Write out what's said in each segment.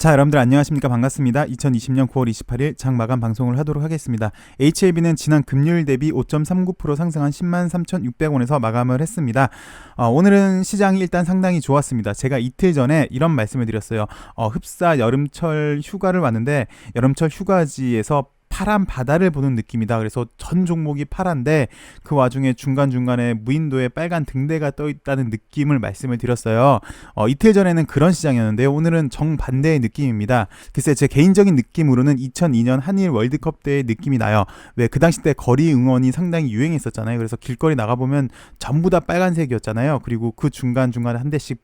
자, 여러분들 안녕하십니까? 반갑습니다. 2020년 9월 28일 장마감 방송을 하도록 하겠습니다. HLB는 지난 금요일 대비 5.39% 상승한 103,600원에서 마감을 했습니다. 오늘은 시장이 일단 상당히 좋았습니다. 제가 이틀 전에 이런 말씀을 드렸어요. 흡사 여름철 휴가를 왔는데 여름철 휴가지에서 파란 바다를 보는 느낌이다. 그래서 전 종목이 파란데 그 와중에 중간중간에 무인도에 빨간 등대가 떠 있다는 느낌을 말씀을 드렸어요. 이틀 전에는 그런 시장이었는데요. 오늘은 정반대의 느낌입니다. 글쎄 제 개인적인 느낌으로는 2002년 한일 월드컵 때의 느낌이 나요. 왜 그 당시 때 거리 응원이 상당히 유행했었잖아요. 그래서 길거리 나가보면 전부 다 빨간색이었잖아요. 그리고 그 중간중간에 한 대씩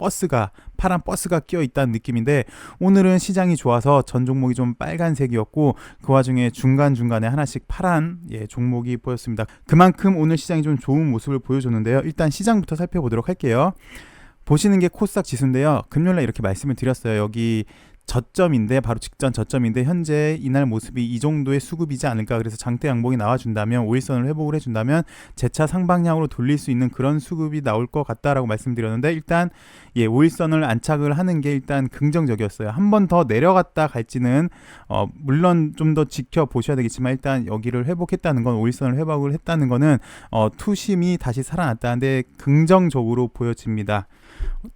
파란 버스가 끼어 있다는 느낌인데 오늘은 시장이 좋아서 전 종목이 좀 빨간색이었고 그 와중에 중간중간에 하나씩 파란 종목이 보였습니다. 그만큼 오늘 시장이 좀 좋은 모습을 보여줬는데요. 일단 시장부터 살펴보도록 할게요. 보시는 게 코스닥 지수인데요. 금요일날 이렇게 말씀을 드렸어요. 여기 저점인데 바로 직전 저점인데 현재 이날 모습이 이 정도의 수급이지 않을까. 그래서 장대 양봉이 나와준다면 5일선을 회복을 해준다면 재차 상방향으로 돌릴 수 있는 그런 수급이 나올 것 같다라고 말씀드렸는데 일단 5일선을 안착을 하는 게 일단 긍정적이었어요. 한 번 더 내려갔다 갈지는 물론 좀 더 지켜보셔야 되겠지만 일단 여기를 회복했다는 건 5일선을 회복을 했다는 거는 투심이 다시 살아났다는데 긍정적으로 보여집니다.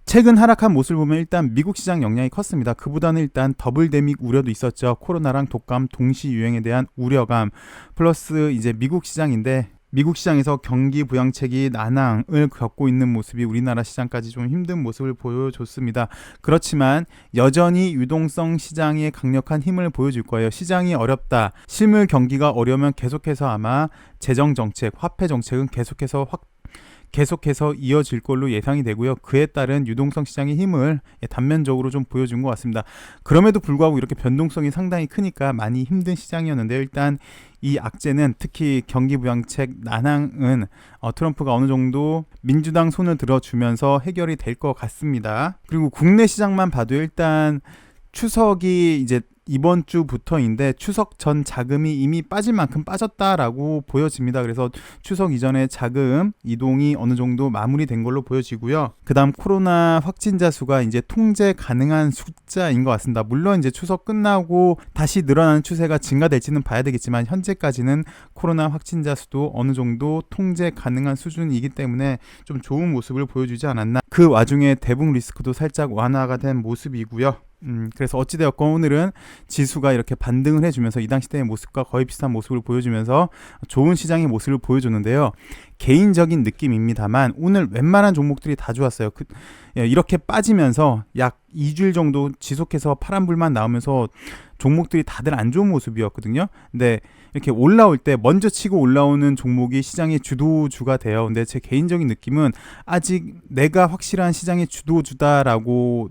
최근 하락한 모습을 보면 일단 미국 시장 영향이 컸습니다. 그보다는 일단 더블 데믹 우려도 있었죠. 코로나랑 독감 동시 유행에 대한 우려감 플러스 이제 미국 시장인데 미국 시장에서 경기 부양책이 난항을 겪고 있는 모습이 우리나라 시장까지 좀 힘든 모습을 보여줬습니다. 그렇지만 여전히 유동성 시장의 강력한 힘을 보여줄 거예요. 시장이 어렵다. 실물 경기가 어려우면 계속해서 아마 재정정책, 화폐정책은 계속해서 이어질 걸로 예상이 되고요. 그에 따른 유동성 시장의 힘을 단면적으로 좀 보여준 것 같습니다. 그럼에도 불구하고 이렇게 변동성이 상당히 크니까 많이 힘든 시장이었는데요. 일단 이 악재는 특히 경기부양책 난항은 트럼프가 어느 정도 민주당 손을 들어주면서 해결이 될 것 같습니다. 그리고 국내 시장만 봐도 일단 추석이 이제 이번 주부터인데 추석 전 자금이 이미 빠질 만큼 빠졌다라고 보여집니다. 그래서 추석 이전에 자금 이동이 어느 정도 마무리된 걸로 보여지고요. 그 다음 코로나 확진자 수가 이제 통제 가능한 숫자인 것 같습니다. 물론 이제 추석 끝나고 다시 늘어나는 추세가 증가될지는 봐야 되겠지만 현재까지는 코로나 확진자 수도 어느 정도 통제 가능한 수준이기 때문에 좀 좋은 모습을 보여주지 않았나. 그 와중에 대북 리스크도 살짝 완화가 된 모습이고요. 그래서 어찌되었건 오늘은 지수가 이렇게 반등을 해주면서 이 당시 때의 모습과 거의 비슷한 모습을 보여주면서 좋은 시장의 모습을 보여줬는데요. 개인적인 느낌입니다만 오늘 웬만한 종목들이 다 좋았어요. 이렇게 빠지면서 약 2주일 정도 지속해서 파란불만 나오면서 종목들이 다들 안 좋은 모습이었거든요. 근데 이렇게 올라올 때 먼저 치고 올라오는 종목이 시장의 주도주가 돼요. 근데 제 개인적인 느낌은 아직 내가 확실한 시장의 주도주다라고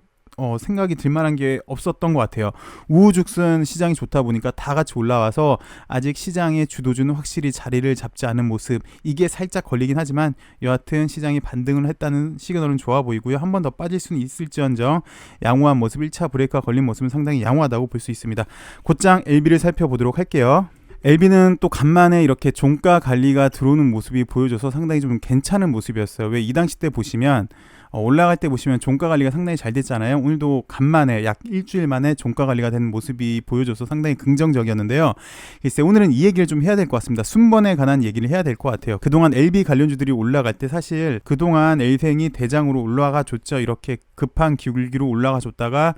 생각이 들만한 게 없었던 것 같아요. 우후죽순 시장이 좋다 보니까 다 같이 올라와서 아직 시장의 주도주는 확실히 자리를 잡지 않은 모습, 이게 살짝 걸리긴 하지만 여하튼 시장이 반등을 했다는 시그널은 좋아 보이고요. 한 번 더 빠질 수는 있을지언정 양호한 모습, 1차 브레이크가 걸린 모습은 상당히 양호하다고 볼 수 있습니다. 곧장 LB를 살펴보도록 할게요. LB는 또 간만에 이렇게 종가 관리가 들어오는 모습이 보여줘서 상당히 좀 괜찮은 모습이었어요. 왜 이 당시 때 보시면 올라갈 때 보시면 종가 관리가 상당히 잘 됐잖아요. 오늘도 간만에 약 일주일 만에 종가 관리가 되는 모습이 보여줘서 상당히 긍정적이었는데요. 글쎄 오늘은 이 얘기를 좀 해야 될 것 같습니다. 순번에 관한 얘기를 해야 될 것 같아요. 그동안 LB 관련주들이 올라갈 때 사실 그동안 엘생이 대장으로 올라가 줬죠. 이렇게 급한 기울기로 올라가 줬다가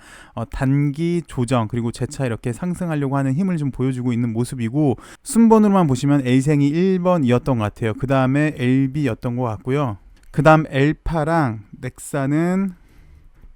단기 조정 그리고 재차 이렇게 상승하려고 하는 힘을 좀 보여주고 있는 모습이고 순번으로만 보시면 엘생이 1번이었던 것 같아요. 그 다음에 LB였던 것 같고요. 그 다음 엘파랑 넥사는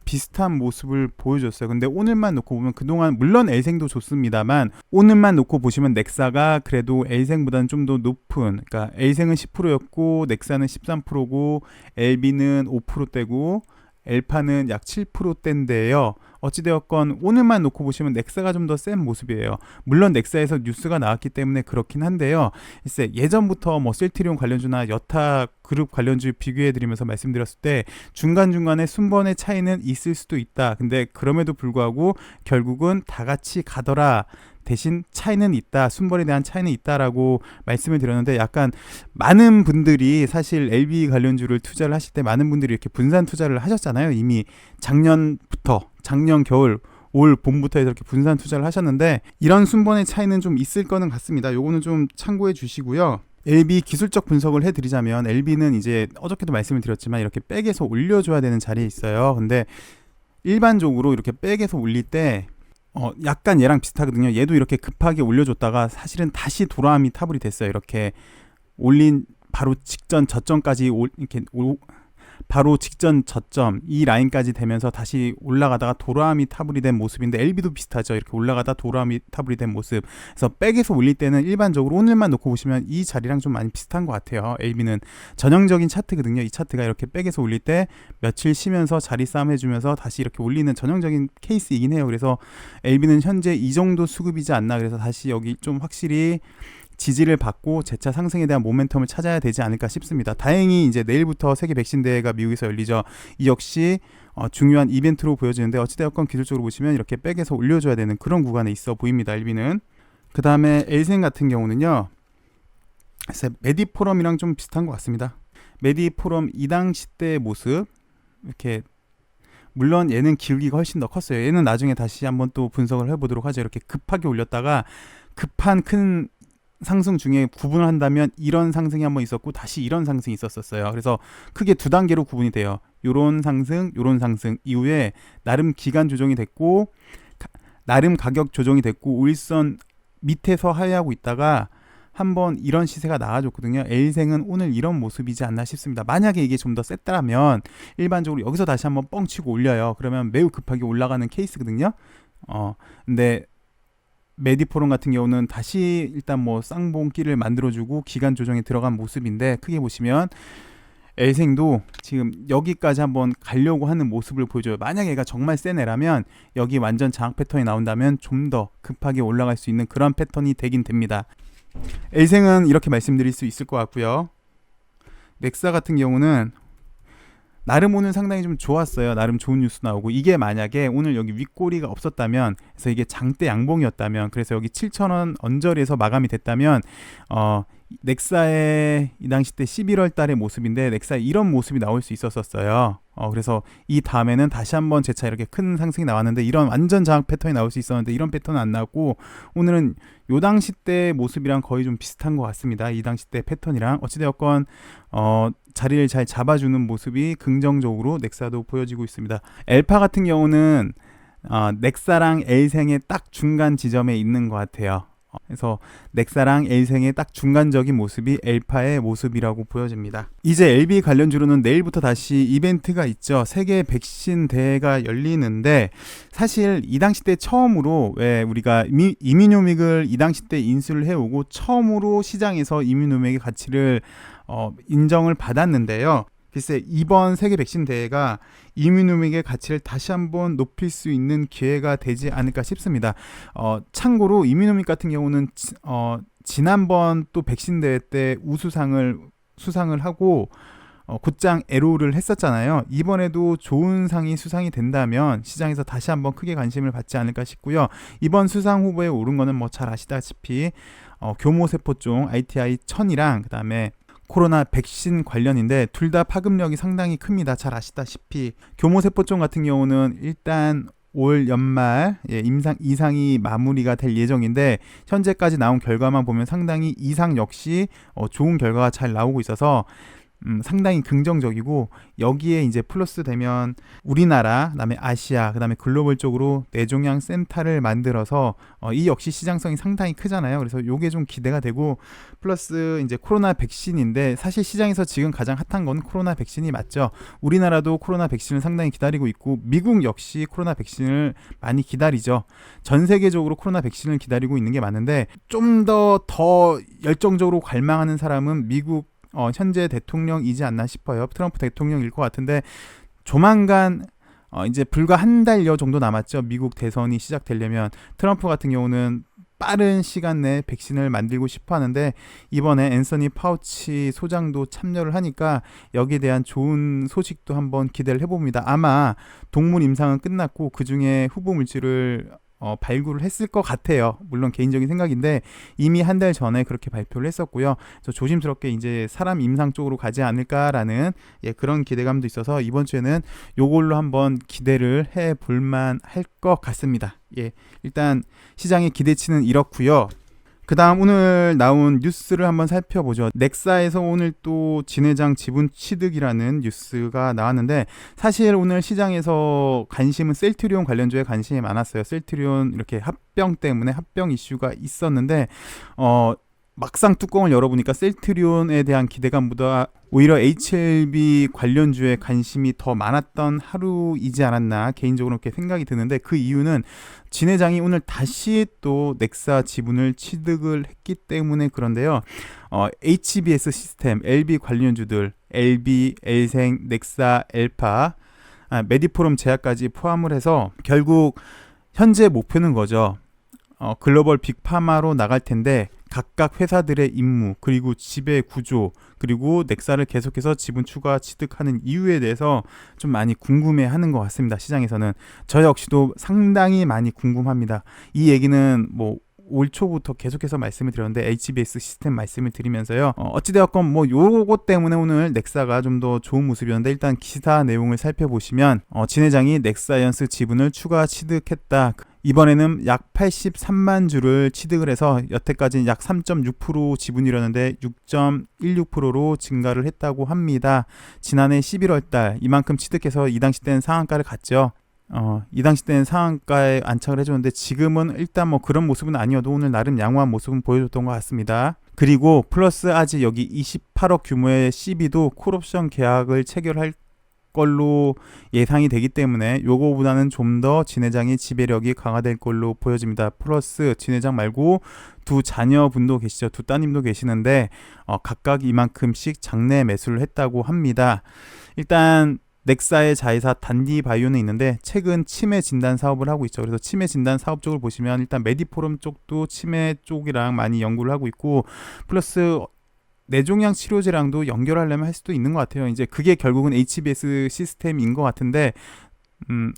비슷한 모습을 보여줬어요. 근데 오늘만 놓고 보면 그동안 물론 엘생도 좋습니다만 오늘만 놓고 보시면 넥사가 그래도 엘생보다는 좀 더 높은, 그러니까 엘생은 10%였고 넥사는 13%고 LB는 5%대고 엘파는 약 7%대인데요. 어찌되었건 오늘만 놓고 보시면 넥사가 좀 더 센 모습이에요. 물론 넥사에서 뉴스가 나왔기 때문에 그렇긴 한데요. 글쎄 예전부터 셀트리온 관련주나 여타 그룹 관련주 비교해드리면서 말씀드렸을 때 중간중간에 순번의 차이는 있을 수도 있다. 근데 그럼에도 불구하고 결국은 다 같이 가더라. 대신 차이는 있다, 순번에 대한 차이는 있다라고 말씀을 드렸는데 약간 많은 분들이 사실 LB 관련주를 투자를 하실 때 많은 분들이 이렇게 분산 투자를 하셨잖아요. 이미 작년 겨울 올 봄부터 해서 이렇게 분산 투자를 하셨는데 이런 순번의 차이는 좀 있을 거는 같습니다. 요거는 좀 참고해 주시고요. LB 기술적 분석을 해드리자면 LB는 이제 어저께도 말씀을 드렸지만 이렇게 백에서 올려줘야 되는 자리에 있어요. 근데 일반적으로 이렇게 백에서 올릴 때 약간 얘랑 비슷하거든요. 얘도 이렇게 급하게 올려줬다가 사실은 다시 돌아옴이 타블이 됐어요. 이렇게 올린 바로 직전 저점까지 바로 직전 저점 이 라인까지 되면서 다시 올라가다가 도라미 타블이 된 모습인데 LB도 비슷하죠. 이렇게 올라가다 도라미 타블이 된 모습. 그래서 백에서 올릴 때는 일반적으로 오늘만 놓고 보시면 이 자리랑 좀 많이 비슷한 것 같아요. LB는 전형적인 차트거든요. 이 차트가 이렇게 백에서 올릴 때 며칠 쉬면서 자리 싸움 해주면서 다시 이렇게 올리는 전형적인 케이스이긴 해요. 그래서 LB는 현재 이 정도 수급이지 않나. 그래서 다시 여기 좀 확실히 지지를 받고 재차 상승에 대한 모멘텀을 찾아야 되지 않을까 싶습니다. 다행히 이제 내일부터 세계 백신 대회가 미국에서 열리죠. 이 역시 중요한 이벤트로 보여지는데 어찌되었건 기술적으로 보시면 이렇게 백에서 올려줘야 되는 그런 구간에 있어 보입니다. LB는. 그 다음에 엘생 같은 경우는요. 메디포럼이랑 좀 비슷한 것 같습니다. 메디포럼 이 당시 때의 모습 이렇게 물론 얘는 기울기가 훨씬 더 컸어요. 얘는 나중에 다시 한번 또 분석을 해보도록 하죠. 이렇게 급하게 올렸다가 급한 큰 상승 중에 구분을 한다면 이런 상승이 한번 있었고 다시 이런 상승이 있었어요. 그래서 크게 두 단계로 구분이 돼요. 요런 상승, 요런 상승 이후에 나름 기간 조정이 됐고 나름 가격 조정이 됐고 울선 밑에서 하회하고 있다가 한번 이런 시세가 나와줬거든요. L생은 오늘 이런 모습이지 않나 싶습니다. 만약에 이게 좀 더 셌다면 일반적으로 여기서 다시 한번 뻥치고 올려요. 그러면 매우 급하게 올라가는 케이스거든요. 근데 메디포럼 같은 경우는 다시 일단 뭐 쌍봉끼를 만들어주고 기간 조정에 들어간 모습인데 크게 보시면 L생도 지금 여기까지 한번 가려고 하는 모습을 보여줘요. 만약 얘가 정말 센 애라면 여기 완전 장악 패턴이 나온다면 좀 더 급하게 올라갈 수 있는 그런 패턴이 되긴 됩니다. L생은 이렇게 말씀드릴 수 있을 것 같고요. 넥사 같은 경우는 나름 오늘 상당히 좀 좋았어요. 나름 좋은 뉴스 나오고 이게 만약에 오늘 여기 윗꼬리가 없었다면 그래서 이게 장대 양봉이었다면 그래서 여기 7,000원 언저리에서 마감이 됐다면 넥사의 이 당시 때 11월 달의 모습인데 넥사의 이런 모습이 나올 수 있었어요. 그래서 이 다음에는 다시 한번 재차 이렇게 큰 상승이 나왔는데 이런 완전 장악 패턴이 나올 수 있었는데 이런 패턴은 안 나왔고 오늘은 요 당시 때 모습이랑 거의 좀 비슷한 것 같습니다. 이 당시 때 패턴이랑 어찌되었건 자리를 잘 잡아주는 모습이 긍정적으로 넥사도 보여지고 있습니다. 엘파 같은 경우는 넥사랑 L생의 딱 중간 지점에 있는 것 같아요. 그래서 넥사랑 L생의 딱 중간적인 모습이 엘파의 모습이라고 보여집니다. 이제 LB 관련주로는 내일부터 다시 이벤트가 있죠. 세계 백신 대회가 열리는데 사실 이 당시 때 처음으로 왜 우리가 이뮤노믹을 이 당시 때 인수를 해오고 처음으로 시장에서 이뮤노믹의 가치를 인정을 받았는데요. 글쎄 이번 세계 백신 대회가 이뮤노믹의 가치를 다시 한번 높일 수 있는 기회가 되지 않을까 싶습니다. 참고로 이뮤노믹 같은 경우는 지난번 또 백신 대회 때 수상을 하고 곧장 에로를 했었잖아요. 이번에도 좋은 상이 수상이 된다면 시장에서 다시 한번 크게 관심을 받지 않을까 싶고요. 이번 수상 후보에 오른 거는 뭐 잘 아시다시피 교모세포종 ITI-1000이랑 그 다음에 코로나 백신 관련인데 둘 다 파급력이 상당히 큽니다. 잘 아시다시피 교모세포종 같은 경우는 일단 올 연말 이상이 마무리가 될 예정인데 현재까지 나온 결과만 보면 상당히 이상 역시 좋은 결과가 잘 나오고 있어서 상당히 긍정적이고 여기에 이제 플러스 되면 우리나라, 그다음에 아시아, 그다음에 글로벌적으로 뇌종양 센터를 만들어서 이 역시 시장성이 상당히 크잖아요. 그래서 요게 좀 기대가 되고 플러스 이제 코로나 백신인데 사실 시장에서 지금 가장 핫한 건 코로나 백신이 맞죠. 우리나라도 코로나 백신을 상당히 기다리고 있고 미국 역시 코로나 백신을 많이 기다리죠. 전 세계적으로 코로나 백신을 기다리고 있는 게 맞는데 좀 더 열정적으로 갈망하는 사람은 미국 현재 대통령이지 않나 싶어요. 트럼프 대통령일 것 같은데 조만간 이제 불과 한 달여 정도 남았죠. 미국 대선이 시작되려면 트럼프 같은 경우는 빠른 시간 내에 백신을 만들고 싶어 하는데 이번에 앤서니 파우치 소장도 참여를 하니까 여기에 대한 좋은 소식도 한번 기대를 해봅니다. 아마 동물 임상은 끝났고 그 중에 후보 물질을 발굴을 했을 것 같아요. 물론 개인적인 생각인데 이미 한 달 전에 그렇게 발표를 했었고요. 그래서 조심스럽게 이제 사람 임상 쪽으로 가지 않을까라는 그런 기대감도 있어서 이번 주에는 요걸로 한번 기대를 해볼 만할 것 같습니다. 일단 시장의 기대치는 이렇고요. 그 다음 오늘 나온 뉴스를 한번 살펴보죠. 넥사에서 오늘 또 진회장 지분 취득이라는 뉴스가 나왔는데, 사실 오늘 시장에서 관심은 셀트리온 관련주에 관심이 많았어요. 셀트리온 이렇게 합병 때문에 합병 이슈가 있었는데 막상 뚜껑을 열어보니까 셀트리온에 대한 기대감보다 오히려 HLB 관련주에 관심이 더 많았던 하루이지 않았나 개인적으로 그렇게 생각이 드는데, 그 이유는 진 회장이 오늘 다시 또 넥사 지분을 취득을 했기 때문에 그런데요. HBS 시스템, LB 관련주들, LB, 엘생, 넥사, 엘파, 메디포럼 제약까지 포함을 해서 결국 현재 목표는 거죠. 글로벌 빅파마로 나갈 텐데 각각 회사들의 임무, 그리고 지배 구조, 그리고 넥사를 계속해서 지분 추가 취득하는 이유에 대해서 좀 많이 궁금해하는 것 같습니다. 시장에서는 저 역시도 상당히 많이 궁금합니다. 이 얘기는 올 초부터 계속해서 말씀을 드렸는데 HBS 시스템 말씀을 드리면서요. 어찌되었건 요것 때문에 오늘 넥사가 좀 더 좋은 모습이었는데, 일단 기사 내용을 살펴보시면 진 회장이 넥사이언스 지분을 추가 취득했다. 이번에는 약 83만 주를 취득을 해서 여태까지는 약 3.6% 지분이었는데 6.16%로 증가를 했다고 합니다. 지난해 11월 달 이만큼 취득해서 이 당시 때는 상한가를 갔죠. 이 당시 때는 상한가에 안착을 해줬는데 지금은 일단 그런 모습은 아니어도 오늘 나름 양호한 모습은 보여줬던 것 같습니다. 그리고 플러스 아직 여기 28억 규모의 CB도 콜옵션 계약을 체결할 걸로 예상이 되기 때문에 요거보다는 좀 더 진 회장의 지배력이 강화될 걸로 보여집니다. 플러스 진 회장 말고 두 자녀분도 계시죠. 두 따님도 계시는데 각각 이만큼씩 장내 매수를 했다고 합니다. 일단 넥사의 자회사 단디바이오는 있는데 최근 치매 진단 사업을 하고 있죠. 그래서 치매 진단 사업 쪽을 보시면 일단 메디포럼 쪽도 치매 쪽이랑 많이 연구를 하고 있고, 플러스 뇌종양 치료제랑도 연결하려면 할 수도 있는 것 같아요. 이제 그게 결국은 HBS 시스템인 것 같은데,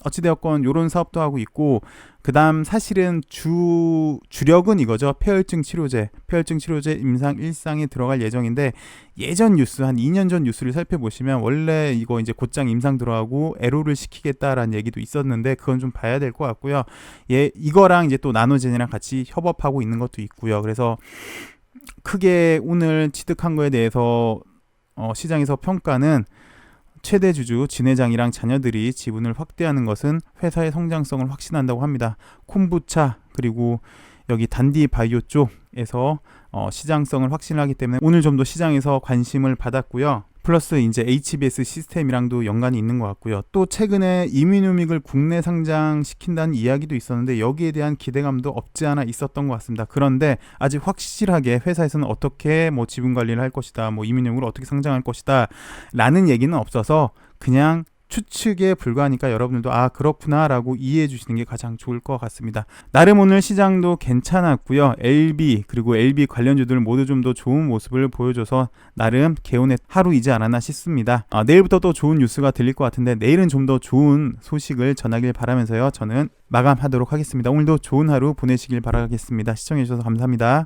어찌되었건 이런 사업도 하고 있고, 그 다음 사실은 주력은 이거죠. 폐혈증 치료제 임상 1상에 들어갈 예정인데, 예전 뉴스 한 2년 전 뉴스를 살펴보시면 원래 이거 이제 곧장 임상 들어가고 에로를 시키겠다라는 얘기도 있었는데, 그건 좀 봐야 될 것 같고요. 이거랑 이제 또 나노젠이랑 같이 협업하고 있는 것도 있고요. 그래서 크게 오늘 취득한 거에 대해서 시장에서 평가는 최대 주주 진 회장이랑 자녀들이 지분을 확대하는 것은 회사의 성장성을 확신한다고 합니다. 콤부차 그리고 여기 단디 바이오 쪽에서 시장성을 확신하기 때문에 오늘 좀 더 시장에서 관심을 받았고요. 플러스 이제 HBS 시스템이랑도 연관이 있는 것 같고요. 또 최근에 이뮤노믹을 국내 상장시킨다는 이야기도 있었는데 여기에 대한 기대감도 없지 않아 있었던 것 같습니다. 그런데 아직 확실하게 회사에서는 어떻게 지분 관리를 할 것이다, 이뮤노믹을 어떻게 상장할 것이다 라는 얘기는 없어서 그냥 추측에 불과하니까 여러분들도 그렇구나 라고 이해해 주시는 게 가장 좋을 것 같습니다. 나름 오늘 시장도 괜찮았고요. LB 그리고 LB 관련주들 모두 좀 더 좋은 모습을 보여줘서 나름 개운의 하루이지 않았나 싶습니다. 내일부터 또 좋은 뉴스가 들릴 것 같은데 내일은 좀 더 좋은 소식을 전하길 바라면서요. 저는 마감하도록 하겠습니다. 오늘도 좋은 하루 보내시길 바라겠습니다. 시청해 주셔서 감사합니다.